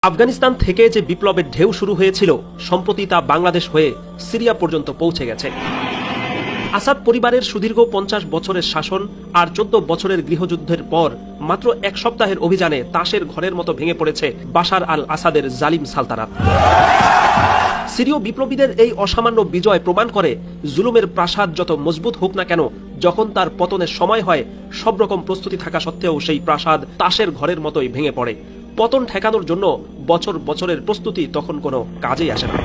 আফগানিস্তান থেকে যে বিপ্লবের ঢেউ শুরু হয়েছিল সম্প্রতি তা বাংলাদেশ হয়ে সিরিয়া পর্যন্ত পৌঁছে গেছে। আসাদ পরিবারের সুদীর্ঘ 50 বছরের শাসন আর 14 বছরের গৃহযুদ্ধের পর মাত্র এক সপ্তাহের অভিযানে তাসের ঘরের মতো ভেঙে পড়েছে বাশার আল আসাদের জালিম সালতানাত। সিরীয় বিপ্লবীদের এই অসামান্য বিজয় প্রমাণ করে জুলুমের প্রাসাদ যত মজবুত হোক না কেন, যখন তার পতনের সময় হয় সব রকম প্রস্তুতি থাকা সত্ত্বেও সেই প্রাসাদ তাসের ঘরের মতোই ভেঙে পড়ে। পতন ঠেকানোর জন্য বছর বছরের প্রস্তুতি তখন কোনো কাজেই আসে না।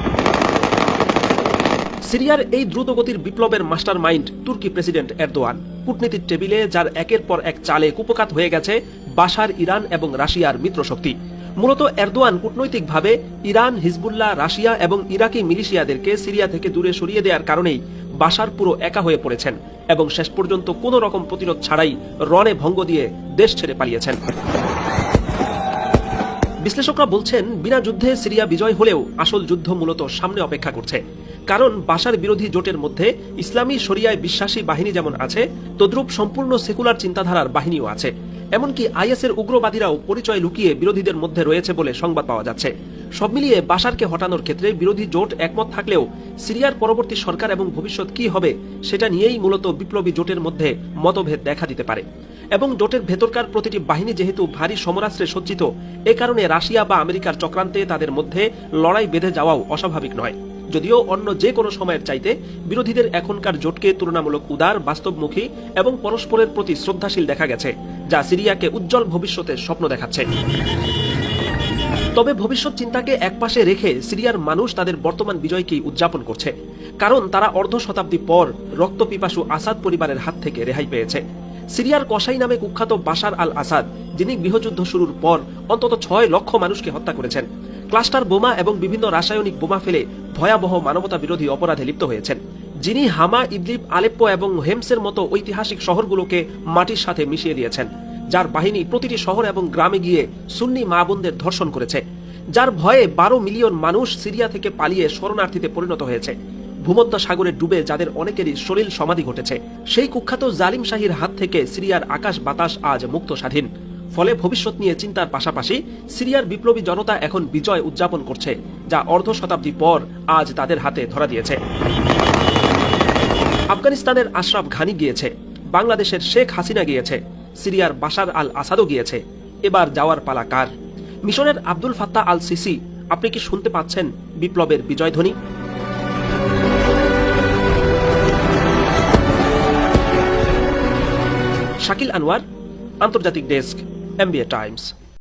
সিরিয়ার এই দ্রুতগতির বিপ্লবের মাস্টার মাইন্ড তুর্কি প্রেসিডেন্ট এরদোয়ান। কূটনীতির টেবিলে যার একের পর এক চালে কুপকাত হয়ে গেছে বাশার, ইরান এবং রাশিয়ার মিত্রশক্তি। মূলত এরদোয়ান কূটনৈতিকভাবে ইরান, হিজবুল্লাহ, রাশিয়া এবং ইরাকি মিলিশিয়াদেরকে সিরিয়া থেকে দূরে সরিয়ে দেওয়ার কারণেই বাশার পুরো একা হয়ে পড়েছেন এবং শেষ পর্যন্ত কোনো রকম প্রতিরোধ ছাড়াই রণে ভঙ্গ দিয়ে দেশ ছেড়ে পালিয়েছেন। বিশ্লেষকরা বলছেন, বিনা যুদ্ধে সিরিয়া বিজয় হলেও আসল যুদ্ধ মূলত সামনে অপেক্ষা করছে। কারণ বাশার বিরোধী জোটের মধ্যে ইসলামী শরিয়ায় বিশ্বাসী বাহিনী যেমন আছে, তদ্রূপ সম্পূর্ণ সেকুলার চিন্তাধারার বাহিনীও আছে। এমনকি আইএসের উগ্রবাদীরাও পরিচয় লুকিয়ে বিরোধীদের মধ্যে রয়েছে বলে সংবাদ পাওয়া যাচ্ছে। সব মিলিয়ে বাশারকে হটানোর ক্ষেত্রে বিরোধী জোট একমত থাকলেও সিরিয়ার পরবর্তী সরকার এবং ভবিষ্যৎ কি হবে সেটা নিয়েই মূলত বিপ্লবী জোটের মধ্যে মতভেদ দেখা দিতে পারে। এবং জোটের ভেতরকার প্রতিটি বাহিনী যেহেতু ভারী সমরাস্ত্রে সজ্জিত, এ কারণে রাশিয়া বা আমেরিকার চক্রান্তে তাদের মধ্যে লড়াই বেঁধে যাওয়াও অস্বাভাবিক নয়। যদিও অন্য যে কোনো সময়ের চাইতে বিরোধীদের এখনকার জোটকে তুলনামূলক উদার, বাস্তবমুখী এবং পরস্পরের প্রতি শ্রদ্ধাশীল দেখা গেছে, যা সিরিয়াকে উজ্জ্বল ভবিষ্যতের স্বপ্ন দেখাচ্ছে। তবে ভবিষ্যৎ চিন্তাকে একপাশে রেখে সিরিয়ার মানুষ তাদের বর্তমান বিজয়কেই উদযাপন করছে। কারণ তারা অর্ধ শতাব্দী পর রক্তপিপাসু আসাদ পরিবারের হাত থেকে রেহাই পেয়েছে। সিরিয়ার কসাই নামে কুখ্যাত বাশার আল আসাদ, যিনি গৃহযুদ্ধ শুরুর পর অন্তত 6 লক্ষ মানুষকে হত্যা করেছেন, ক্লাস্টার বোমা এবং বিভিন্ন রাসায়নিক বোমা ফেলে ভয়াবহ মানবতা বিরোধী অপরাধে লিপ্ত হয়েছেন, যিনি হামা, ইদলিব, আলেপ্পো এবং হেমসের মতো ঐতিহাসিক শহরগুলোকে মাটির সাথে মিশিয়ে দিয়েছেন, যার বাহিনী প্রতিটি শহর এবং গ্রামে গিয়ে সুন্নি মা বোনদের ধর্ষণ করেছে, যার ভয়ে 12 মিলিয়ন মানুষ সিরিয়া থেকে পালিয়ে শরণার্থীতে পরিণত হয়েছে, ভূমধ্য সাগরে ডুবে যাদের অনেকেরই সলিল সমাধি ঘটেছে। সেই কুখ্যাত জালিম শাহীর হাত থেকে সিরিয়ার আকাশ বাতাস আজ মুক্ত স্বাধীন। ফলে ভবিষ্যৎ নিয়ে চিন্তার পাশাপাশি সিরিয়ার বিপ্লবী জনতা এখন বিজয় উদযাপন করছে, যা অর্ধ শতাব্দী পর আজ তাদের হাতে ধরা দিয়েছে। আফগানিস্তানের আশরাফ ঘানি গিয়েছে, বাংলাদেশের শেখ হাসিনা গিয়েছে, সিরিয়ার বাশার আল আসাদও গিয়েছে। এবার যাওয়ার পালা কার? মিশরের আব্দুল ফাত্তাহ আল সিসি, আপনি কি শুনতে পাচ্ছেন বিপ্লবের বিজয় ধ্বনি? শাকিল আনোয়ার, আন্তর্জাতিক ডেস্ক, MBA টাইমস।